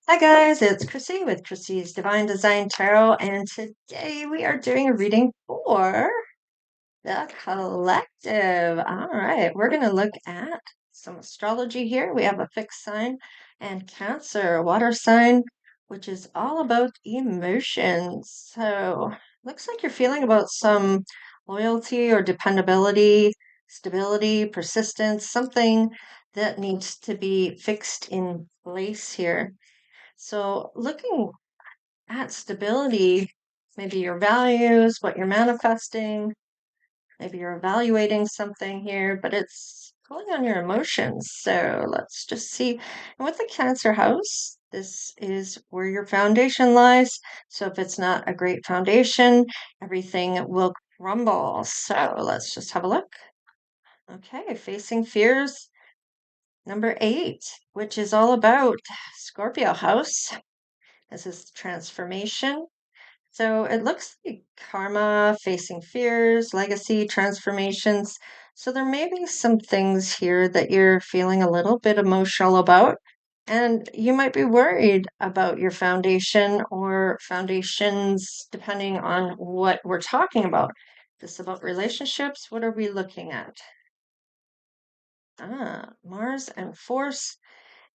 Hi guys, it's Chrissy with Chrissy's Divine Design Tarot, and today we are doing a reading for the collective. All right, we're going to look at some astrology here. We have a fixed sign and Cancer, a water sign, which is all about emotions. So, looks like you're feeling about some loyalty or dependability, stability, persistence, something that needs to be fixed in place here. So, looking at stability, maybe your values, what you're manifesting, maybe you're evaluating something here, but it's pulling on your emotions. So, let's just see. And with the Cancer house, this is where your foundation lies. So, if it's not a great foundation, everything will crumble. So, let's just have a look. Okay, facing fears. Number 8, which is all about Scorpio house. This is transformation. So it looks like karma, facing fears, legacy, transformations. So there may be some things here that you're feeling a little bit emotional about. And you might be worried about your foundation or foundations, depending on what we're talking about. This is about relationships. What are we looking at? Mars and force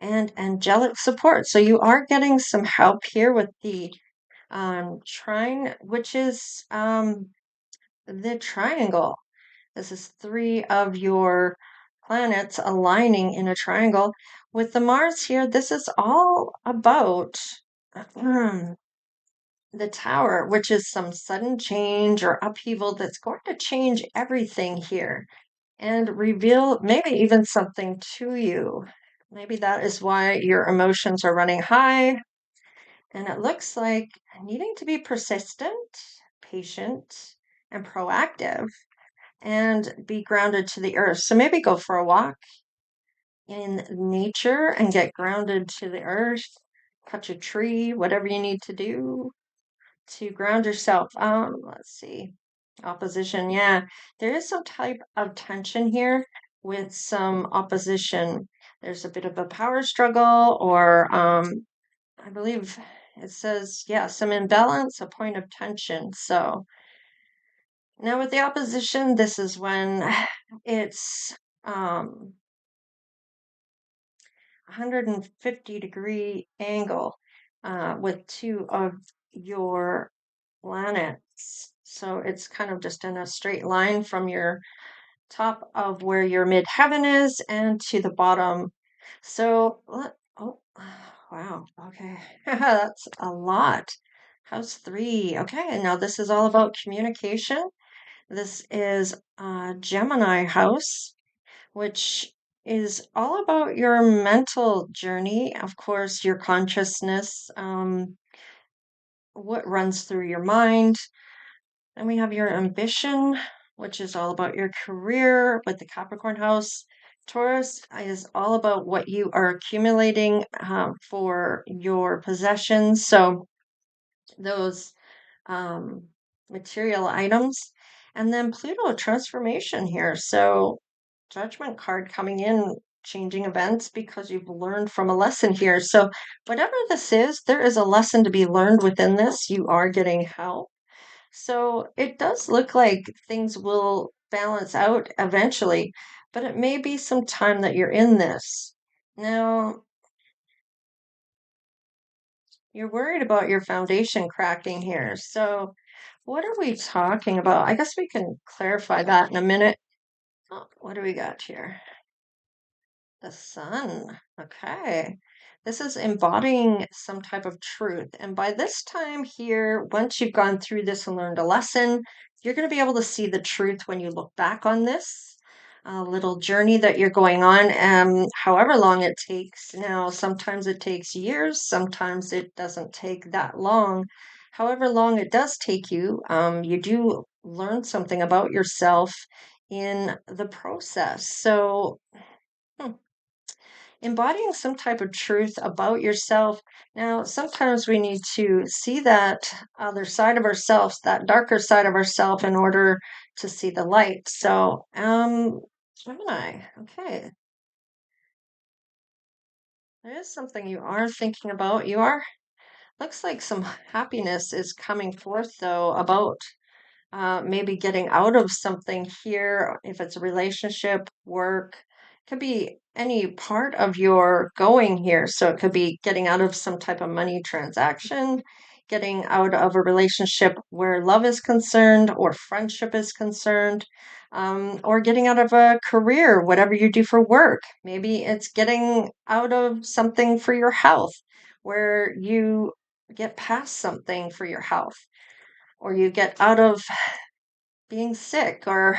and angelic support. So you are getting some help here with the trine, which is the triangle. This is three of your planets aligning in a triangle. With the Mars here, this is all about the tower, which is some sudden change or upheaval that's going to change everything here and reveal maybe even something to you. Maybe that is why your emotions are running high. And it looks like needing to be persistent, patient, and proactive and be grounded to the earth. So maybe go for a walk in nature and get grounded to the earth, cut a tree, whatever you need to do to ground yourself. Let's see. Opposition. Yeah, there is some type of tension here with some opposition. There's a bit of a power struggle, or I believe it says, yeah, some imbalance, a point of tension. So now with the opposition, this is when it's 150-degree angle with two of your planets. So it's kind of just in a straight line from your top of where your midheaven is and to the bottom. So, oh, wow. Okay. That's a lot. House 3. Okay. Now this is all about communication. This is Gemini house, which is all about your mental journey. Of course, your consciousness, what runs through your mind. Then we have your ambition, which is all about your career with the Capricorn house. Taurus is all about what you are accumulating for your possessions. So those material items. And then Pluto transformation here. So judgment card coming in, changing events because you've learned from a lesson here. So whatever this is, there is a lesson to be learned within this. You are getting help. So it does look like things will balance out eventually, but it may be some time that you're in this. Now, you're worried about your foundation cracking here. So, what are we talking about? I guess we can clarify that in a minute. Oh, what do we got here? The sun. Okay. This is embodying some type of truth. And by this time here, once you've gone through this and learned a lesson, you're going to be able to see the truth when you look back on this little journey that you're going on, however long it takes. Now, sometimes it takes years, sometimes it doesn't take that long. However long it does take you, you do learn something about yourself in the process. So, hmm, embodying some type of truth about yourself. Now, sometimes we need to see that other side of ourselves, that darker side of ourselves, in order to see the light. So, Gemini, okay. There is something you are thinking about. You are, looks like some happiness is coming forth though about maybe getting out of something here, if it's a relationship, work, could be any part of your going here. So it could be getting out of some type of money transaction, getting out of a relationship where love is concerned or friendship is concerned, or getting out of a career, whatever you do for work. Maybe it's getting out of something for your health, where you get past something for your health, or you get out of being sick, or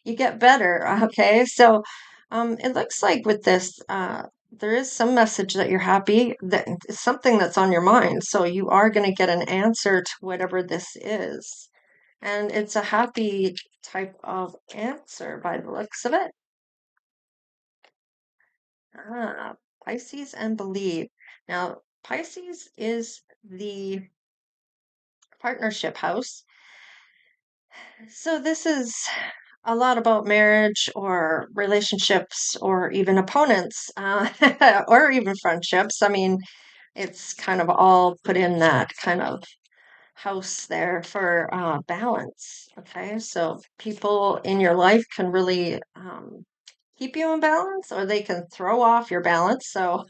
you get better. Okay. So it looks like with this, there is some message that you're happy, that it's something that's on your mind. So you are going to get an answer to whatever this is. And it's a happy type of answer by the looks of it. Ah, Pisces and believe. Now, Pisces is the partnership house. So this is a lot about marriage or relationships or even opponents, or even friendships. I mean, it's kind of all put in that kind of house there for balance. Okay, so people in your life can really keep you in balance, or they can throw off your balance. So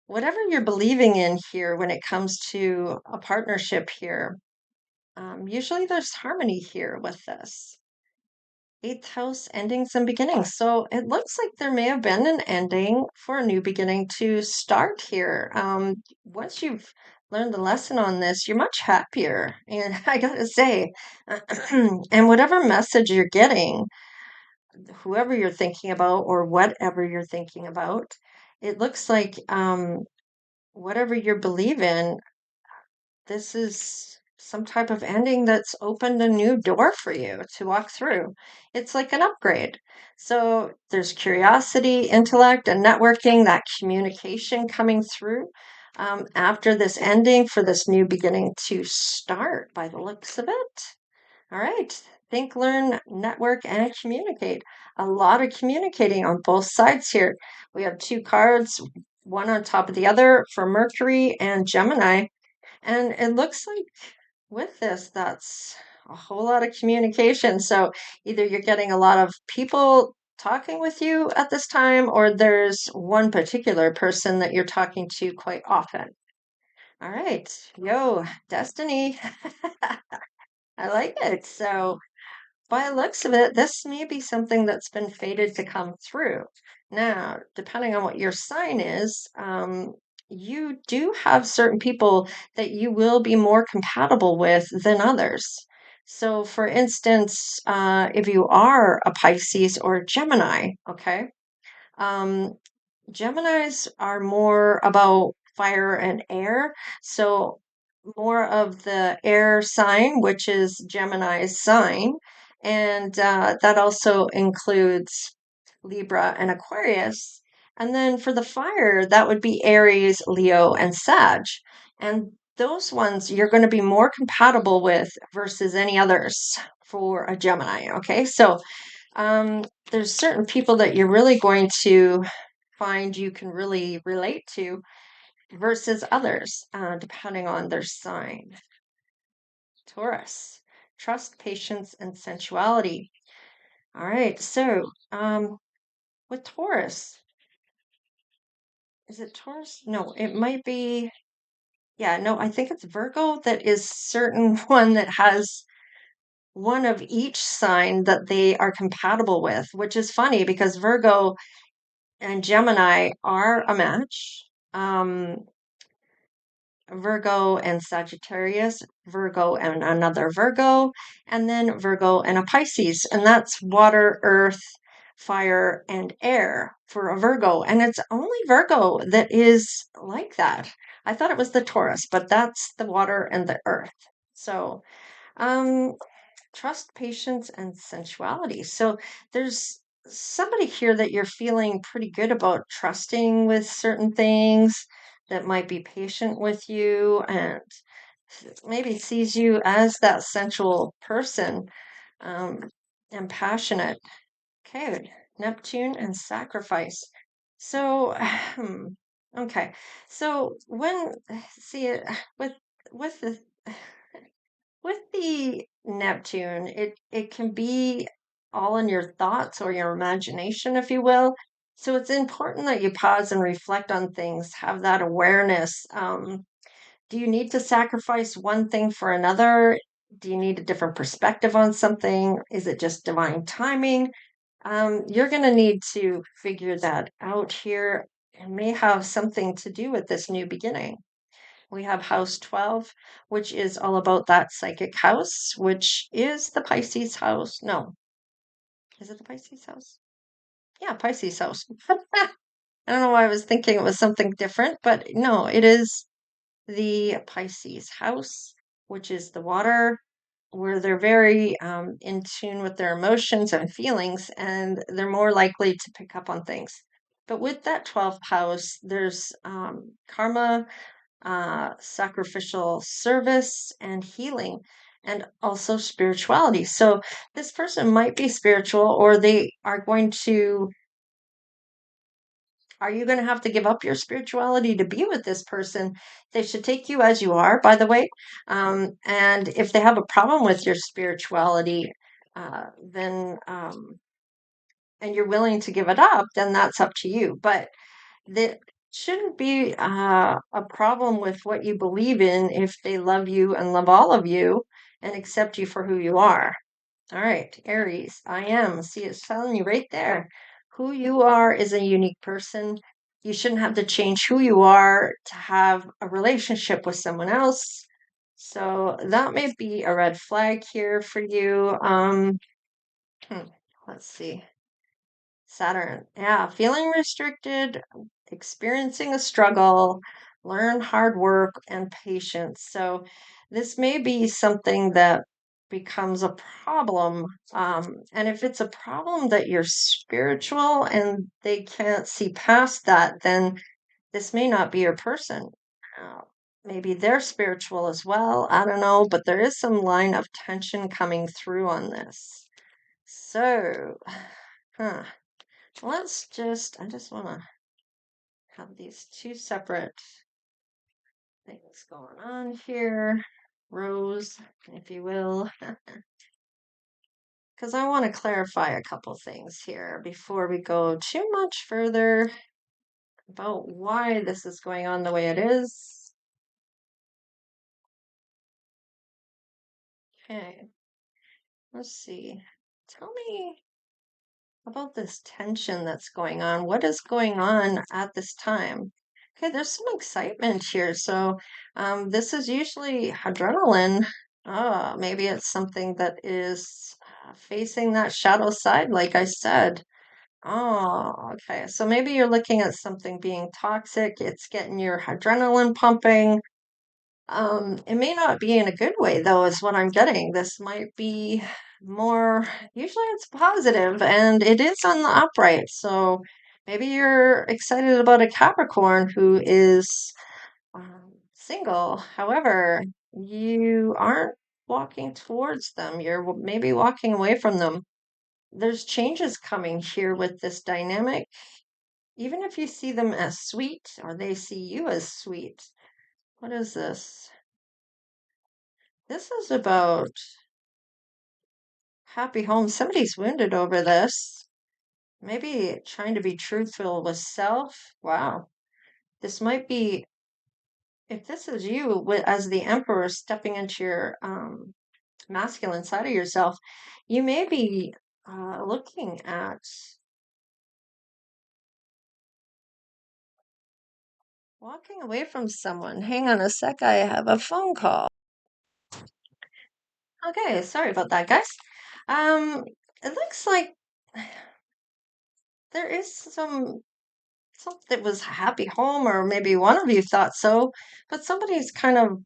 whatever you're believing in here when it comes to a partnership here, usually there's harmony here with this. Eighth house endings and beginnings. So it looks like there may have been an ending for a new beginning to start here. Once you've learned the lesson on this, you're much happier. And I gotta say, and whatever message you're getting, whoever you're thinking about or whatever you're thinking about, it looks like whatever you believe in, this is some type of ending that's opened a new door for you to walk through. It's like an upgrade. So there's curiosity, intellect, and networking, that communication coming through after this ending for this new beginning to start by the looks of it. All right. Think, learn, network, and communicate. A lot of communicating on both sides here. We have two cards, one on top of the other for Mercury and Gemini. And it looks like with this, that's a whole lot of communication. So either you're getting a lot of people talking with you at this time, or there's one particular person that you're talking to quite often. All right. Yo, Destiny. I like it. So by the looks of it, this may be something that's been fated to come through. Now, depending on what your sign is, you do have certain people that you will be more compatible with than others. So, for instance, if you are a Pisces or a Gemini, okay, um, Geminis are more about fire and air. So, more of the air sign, which is Gemini's sign. And that also includes Libra and Aquarius. And then for the fire, that would be Aries, Leo, and Sag. And those ones you're going to be more compatible with versus any others for a Gemini. Okay. So there's certain people that you're really going to find you can really relate to versus others, depending on their sign. Taurus, trust, patience, and sensuality. All right, so with Taurus, is it Taurus? No, it might be, yeah, no, I think it's Virgo that is certain one that has one of each sign that they are compatible with, which is funny because Virgo and Gemini are a match. Virgo and Sagittarius, Virgo and another Virgo, and then Virgo and a Pisces. And that's water, earth, fire, and air for a Virgo. And it's only Virgo that is like that. I thought it was the Taurus, but that's the water and the earth. So, um, trust, patience, and sensuality. So there's somebody here that you're feeling pretty good about trusting with certain things, that might be patient with you and maybe sees you as that sensual person, um, and passionate. Okay, Neptune and sacrifice. So, okay. So when see it with with the with the Neptune, it can be all in your thoughts or your imagination, if you will. So it's important that you pause and reflect on things, have that awareness. Do you need to sacrifice one thing for another? Do you need a different perspective on something? Is it just divine timing? You're going to need to figure that out here. It may have something to do with this new beginning. We have house 12, which is all about that psychic house, which is the Pisces house. No, is it the Pisces house? Yeah, Pisces house. I don't know why I was thinking it was something different, but no, it is the Pisces house, which is the water, where they're very in tune with their emotions and feelings, and they're more likely to pick up on things. But with that 12th house, there's karma, sacrificial service, and healing, and also spirituality. So this person might be spiritual, or they are going to. Are you going to have to give up your spirituality to be with this person? They should take you as you are, by the way. And if they have a problem with your spirituality, then and you're willing to give it up, then that's up to you. But there shouldn't be a problem with what you believe in if they love you and love all of you and accept you for who you are. All right, Aries, I am. See, it's telling you right there. Who you are is a unique person. You shouldn't have to change who you are to have a relationship with someone else. So that may be a red flag here for you. Hmm, let's see. Saturn. Yeah, feeling restricted, experiencing a struggle, learn hard work and patience. So this may be something that becomes a problem. And if it's a problem that you're spiritual and they can't see past that, then this may not be your person. Uh, Maybe they're spiritual as well. I don't know, but there is some line of tension coming through on this. So, huh. I just want to have these two separate things going on here. Rows, if you will, because I want to clarify a couple things here before we go too much further about why this is going on the way it is. Okay, let's see. Tell me about this tension that's going on. What is going on at this time? Okay, there's some excitement here. So, this is usually adrenaline. Maybe it's something that is facing that shadow side, like I said. Oh, okay. So maybe you're looking at something being toxic. It's getting your adrenaline pumping. It may not be in a good way, though, is what I'm getting. This might be more, usually it's positive and it is on the upright. So maybe you're excited about a Capricorn who is single. However, you aren't walking towards them. You're maybe walking away from them. There's changes coming here with this dynamic. Even if you see them as sweet or they see you as sweet. What is this? This is about happy home. Somebody's wounded over this. Maybe trying to be truthful with self. Wow. This might be, if this is you as the emperor stepping into your masculine side of yourself, you may be looking at walking away from someone. Hang on a sec. I have a phone call. Okay, sorry about that, guys. Um, it looks like there is something that was a happy home, or maybe one of you thought so, but somebody's kind of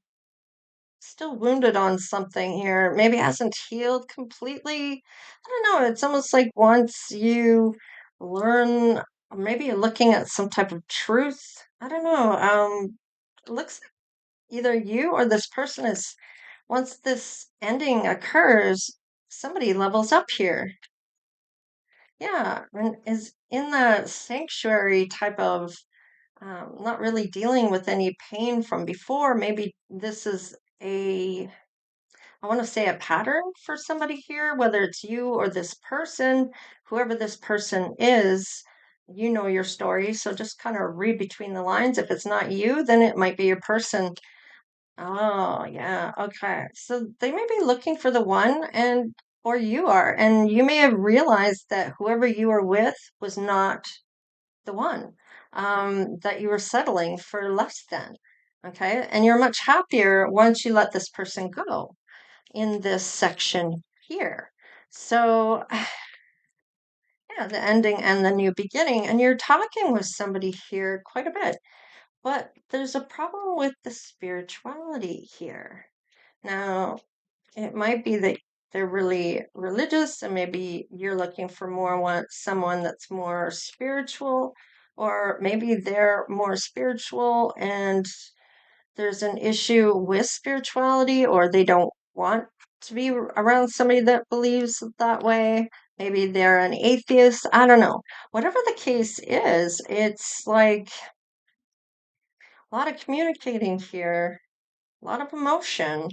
still wounded on something here. Maybe hasn't healed completely. I don't know. It's almost like once you learn, maybe you're looking at some type of truth. I don't know. It looks like either you or this person is, once this ending occurs, somebody levels up here. Yeah, and is in the sanctuary type of not really dealing with any pain from before. Maybe this is I want to say a pattern for somebody here, whether it's you or this person, whoever this person is, you know your story. So just kind of read between the lines. If it's not you, then it might be your person. Oh, yeah. Okay. So they may be looking for the one and or you are, and you may have realized that whoever you were with was not the one, that you were settling for less than. Okay. And you're much happier once you let this person go in this section here. So, yeah, the ending and the new beginning. And you're talking with somebody here quite a bit, but there's a problem with the spirituality here. Now, it might be that they're really religious, and maybe you're looking for someone that's more spiritual, or maybe they're more spiritual and there's an issue with spirituality, or they don't want to be around somebody that believes that way. Maybe they're an atheist. I don't know. Whatever the case is, it's like a lot of communicating here, a lot of emotion.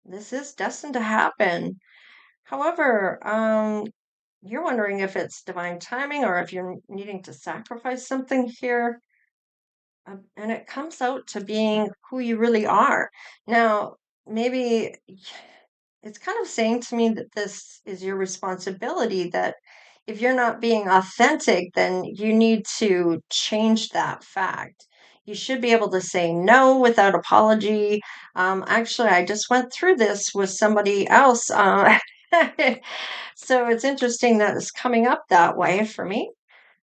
This is destined to happen. However, you're wondering if it's divine timing or if you're needing to sacrifice something here. And it comes out to being who you really are. Now, maybe it's kind of saying to me that this is your responsibility, that if you're not being authentic, then you need to change that fact. You should be able to say no without apology. Actually, I just went through this with somebody else. So it's interesting that it's coming up that way for me.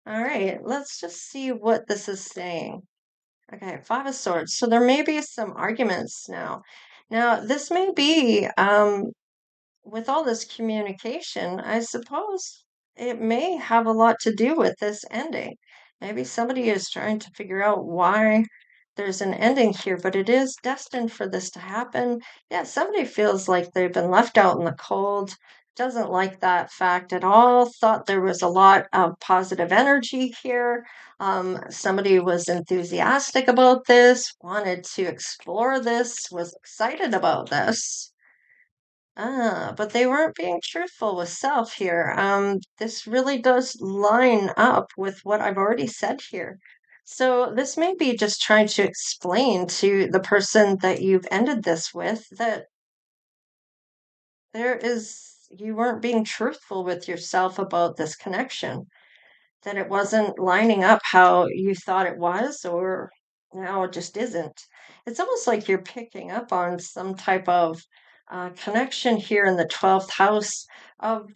All right, let's just see what this is saying. Okay, Five of Swords. So there may be some arguments now. Now, this may be with all this communication, I suppose it may have a lot to do with this ending. Maybe somebody is trying to figure out why there's an ending here, but it is destined for this to happen. Yeah, somebody feels like they've been left out in the cold, doesn't like that fact at all, thought there was a lot of positive energy here. Somebody was enthusiastic about this, wanted to explore this, was excited about this. But they weren't being truthful with self here. This really does line up with what I've already said here. So this may be just trying to explain to the person that you've ended this with that you weren't being truthful with yourself about this connection, that it wasn't lining up how you thought it was, or now it just isn't. It's almost like you're picking up on some type of connection here in the 12th house of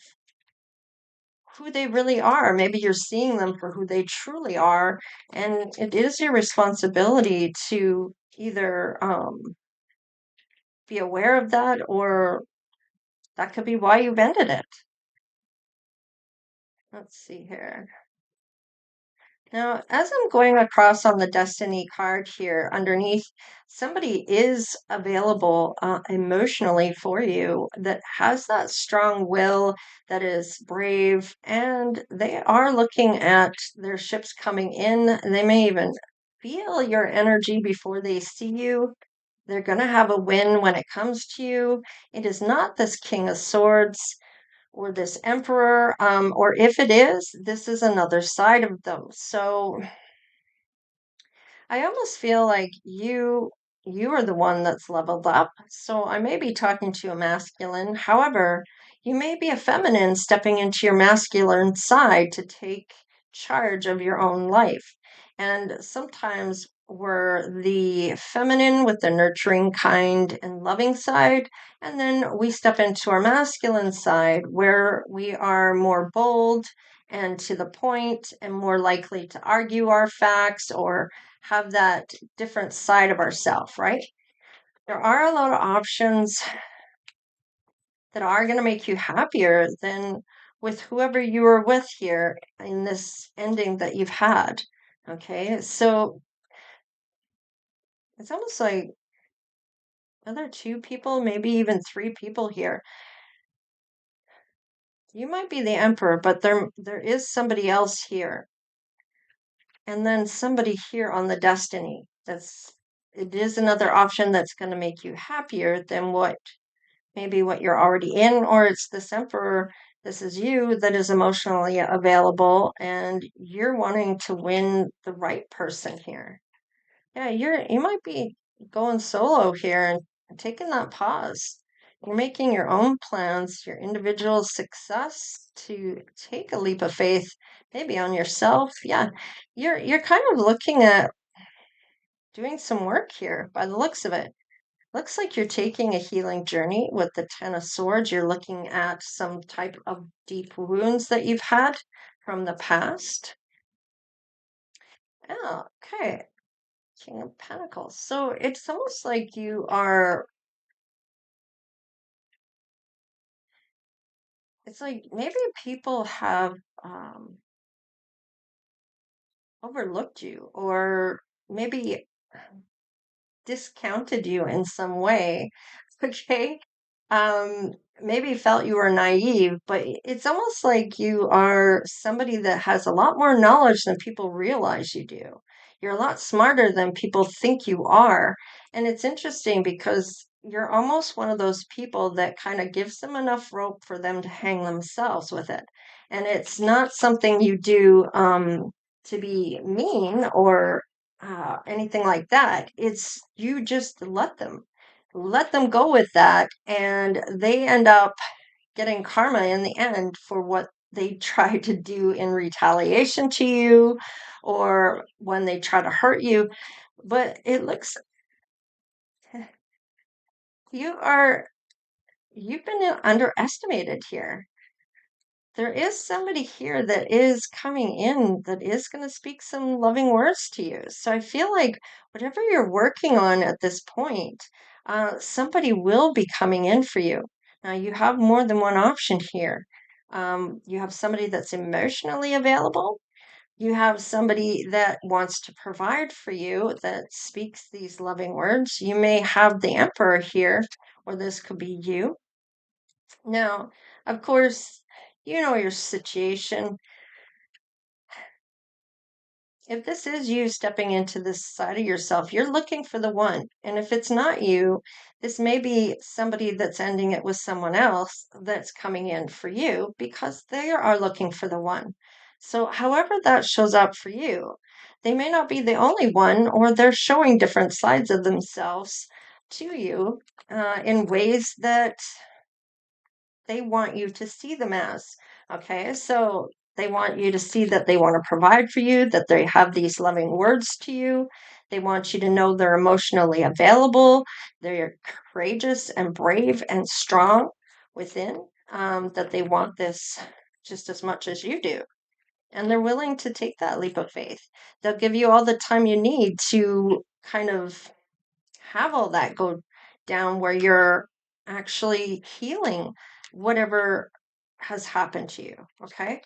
who they really are. Maybe you're seeing them for who they truly are, and it is your responsibility to either be aware of that, or that could be why you've ended it. Let's see here. Now, as I'm going across on the Destiny card here underneath, somebody is available emotionally for you that has that strong will, that is brave, and they are looking at their ships coming in. They may even feel your energy before they see you. They're going to have a win when it comes to you. It is not this King of Swords or this Emperor, or if it is, this is another side of them. So I almost feel like you are the one that's leveled up. So I may be talking to a masculine. However, you may be a feminine stepping into your masculine side to take charge of your own life. And sometimes we're the feminine with the nurturing, kind, and loving side. And then we step into our masculine side where we are more bold and to the point and more likely to argue our facts or have that different side of ourself, right? There are a lot of options that are going to make you happier than with whoever you were with here in this ending that you've had. Okay, so it's almost like other two people, maybe even three people here. You might be the emperor, but there is somebody else here, and then somebody here on the destiny. It is another option that's going to make you happier than maybe what you're already in, or it's this emperor. This is you that is emotionally available, and you're wanting to win the right person here. Yeah, you might be going solo here and taking that pause. You're making your own plans, your individual success to take a leap of faith, maybe on yourself. Yeah, you're kind of looking at doing some work here by the looks of it. Looks like you're taking a healing journey with the Ten of Swords. You're looking at some type of deep wounds that you've had from the past. Oh, okay. King of Pentacles. So it's almost like it's like maybe people have overlooked you or maybe discounted you in some way. Okay. Um, Maybe felt you were naive, but it's almost like you are somebody that has a lot more knowledge than people realize you do. You're a lot smarter than people think you are. And it's interesting because you're almost one of those people that kind of gives them enough rope for them to hang themselves with it. And it's not something you do to be mean or anything like that. It's you just let them go with that, and they end up getting karma in the end for what they try to do in retaliation to you or when they try to hurt you. But it looks you are you've been underestimated here. There is somebody here that is coming in that is going to speak some loving words to you. So I feel like whatever you're working on at this point, somebody will be coming in for you. Now, you have more than one option here. You have somebody that's emotionally available. You have somebody that wants to provide for you that speaks these loving words. You may have the emperor here, or this could be you. Now, of course, you know your situation. If this is you stepping into this side of yourself, you're looking for the one. And if it's not you, this may be somebody that's ending it with someone else that's coming in for you because they are looking for the one. So, however that shows up for you, they may not be the only one, or they're showing different sides of themselves to you in ways that they want you to see them as. Okay, so they want you to see that they want to provide for you, that they have these loving words to you. They want you to know they're emotionally available, they're courageous and brave and strong within, that they want this just as much as you do. And they're willing to take that leap of faith. They'll give you all the time you need to kind of have all that go down where you're actually healing whatever has happened to you. Okay.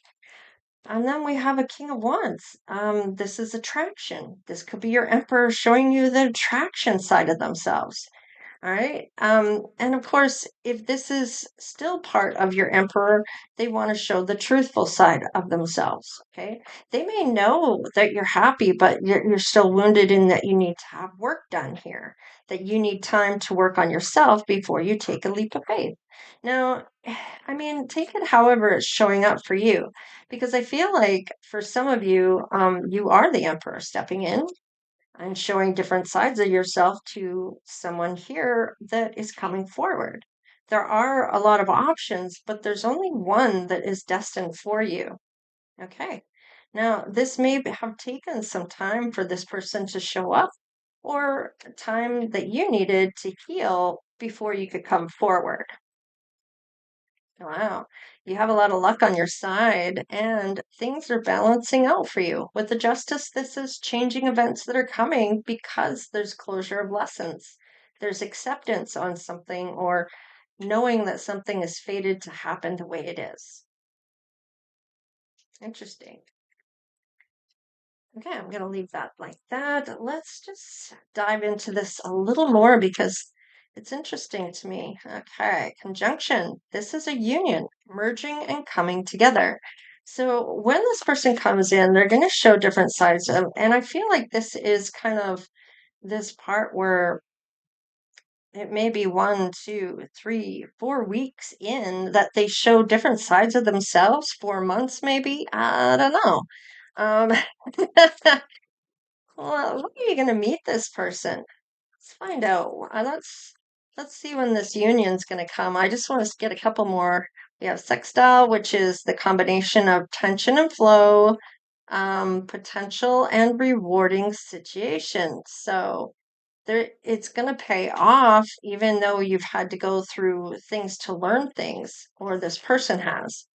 And then we have a King of Wands. This is attraction. This could be your emperor showing you the attraction side of themselves. All right. And of course, if this is still part of your emperor, they want to show the truthful side of themselves. Okay. They may know that you're happy, but you're still wounded in that you need to have work done here, that you need time to work on yourself before you take a leap of faith. Now, I mean, take it however it's showing up for you, because I feel like for some of you, you are the emperor stepping in and showing different sides of yourself to someone here that is coming forward. There are a lot of options, but there's only one that is destined for you. Okay. Now, this may have taken some time for this person to show up or time that you needed to heal before you could come forward. Wow. You have a lot of luck on your side, and things are balancing out for you. With the justice, this is changing events that are coming because there's closure of lessons. There's acceptance on something or knowing that something is fated to happen the way it is. Interesting. Okay, I'm going to leave that like that. Let's just dive into this a little more because It's interesting to me. Okay, conjunction. This is a union, merging and coming together. So when this person comes in, they're going to show different sides of, and I feel like this is kind of this part where it may be 1, 2, 3, 4 weeks in that they show different sides of themselves, 4 months maybe. I don't know. Um, well, when are you going to meet this person? Let's find out. Let's see when this union's going to come. I just want to get a couple more. We have sextile, which is the combination of tension and flow, potential and rewarding situations. So there, it's going to pay off, even though you've had to go through things to learn things, or this person has.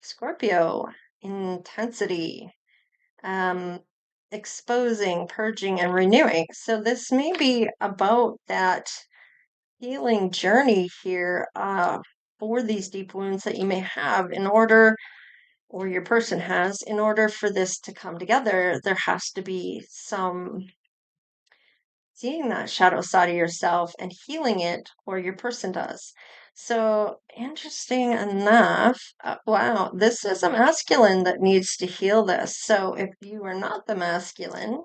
Scorpio, intensity, um, exposing, purging, and renewing. So this may be about that healing journey here for these deep wounds that you may have in order, or your person has, in order for this to come together, there has to be some seeing that shadow side of yourself and healing it, or your person does. So, interesting enough, wow, this is a masculine that needs to heal this. So, if you are not the masculine,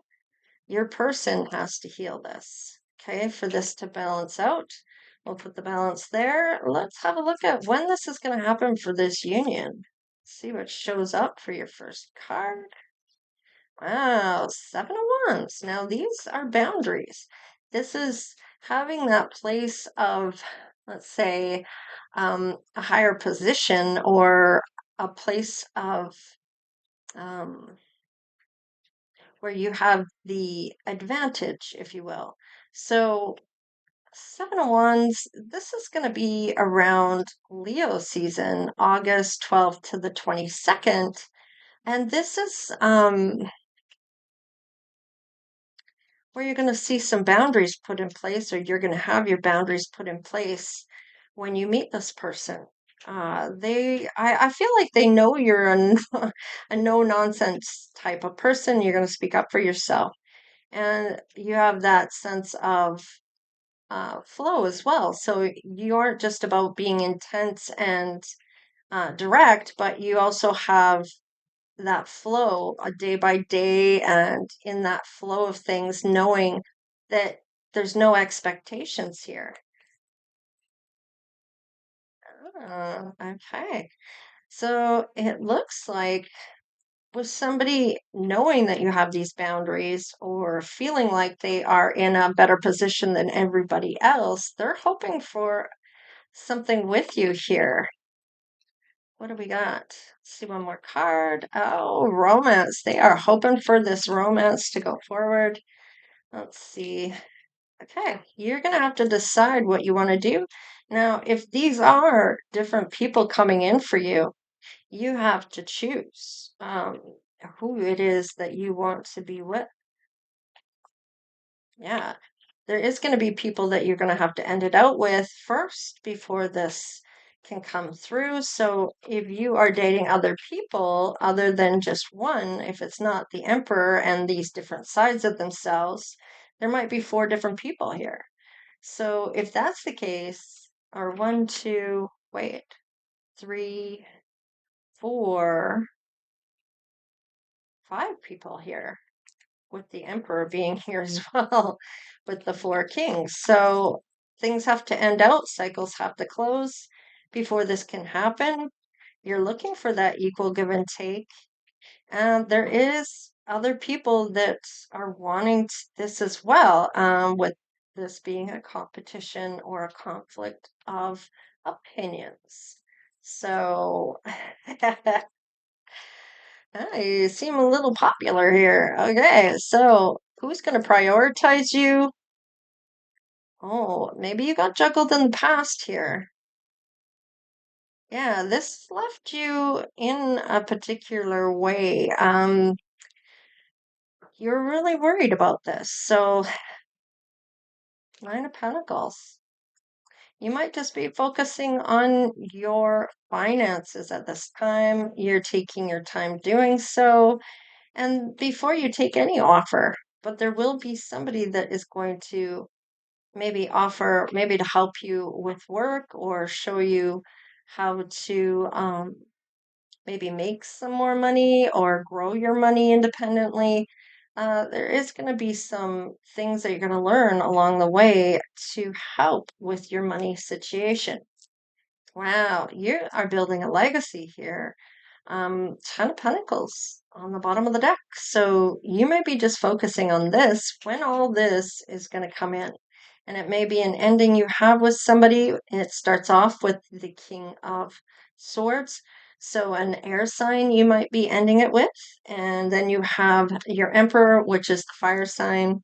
your person has to heal this. Okay, for this to balance out. We'll put the balance there. Let's have a look at when this is going to happen for this union. See what shows up for your first card. Wow, 7 of Wands. Now, these are boundaries. This is having that place of, let's say, a higher position, or a place of um, where you have the advantage, if you will. So, 7 of Wands, this is going to be around Leo season, August 12th to the 22nd. And this is where you're going to see some boundaries put in place, or you're going to have your boundaries put in place when you meet this person. I feel like they know you're a no nonsense type of person. You're going to speak up for yourself, and you have that sense of flow as well. So you aren't just about being intense and direct, but you also have that flow day by day, and in that flow of things, knowing that there's no expectations here. Okay. So it looks like with somebody knowing that you have these boundaries, or feeling like they are in a better position than everybody else, they're hoping for something with you here. What do we got? Let's see one more card. Oh, romance. They are hoping for this romance to go forward. Let's see. Okay, you're going to have to decide what you want to do. Now, if these are different people coming in for you, you have to choose who it is that you want to be with. Yeah, there is going to be people that you're going to have to end it out with first before this can come through. So if you are dating other people other than just one, if it's not the emperor and these different sides of themselves, there might be 4 different people here. So if that's the case, or 3, 4, 5 people here, with the emperor being here as well, with the 4 kings. So things have to end out, cycles have to close before this can happen. You're looking for that equal give and take. And there is other people that are wanting this as well, with this being a competition or a conflict of opinions. So you seem a little popular here. Okay, so who's going to prioritize you? Oh, maybe you got juggled in the past here. Yeah, this left you in a particular way. You're really worried about this. So, 9 of Pentacles. You might just be focusing on your finances at this time. You're taking your time doing so. And before you take any offer, but there will be somebody that is going to maybe offer, maybe to help you with work or show you how to maybe make some more money or grow your money independently. There is going to be some things that you're going to learn along the way to help with your money situation. Wow, you are building a legacy here. 10 of Pentacles on the bottom of the deck. So you may be just focusing on this when all this is going to come in. And it may be an ending you have with somebody. It starts off with the King of Swords. So an air sign you might be ending it with. And then you have your Emperor, which is the fire sign.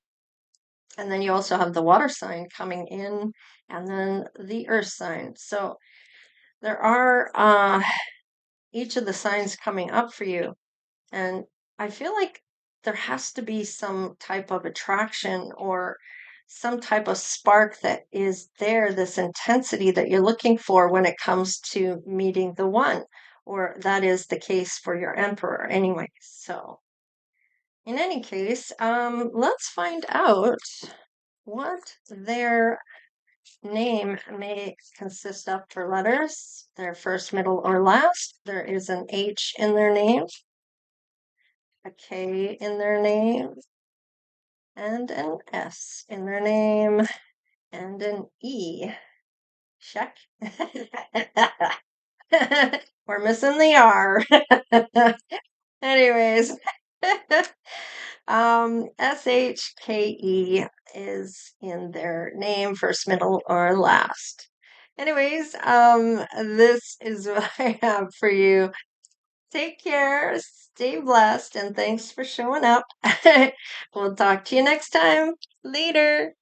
And then you also have the water sign coming in, and then the earth sign. So there are each of the signs coming up for you. And I feel like there has to be some type of attraction or some type of spark that is there, this intensity that you're looking for when it comes to meeting the one, or that is the case for your emperor anyway. So in any case, let's find out what their name may consist of for letters, their first, middle, or last. There is an H in their name, a K in their name, and an S in their name, and an E. Check. We're missing the R. Anyways, SHKE is in their name, first, middle, or last. Anyways, this is what I have for you. Take care, stay blessed, and thanks for showing up. We'll talk to you next time. Later.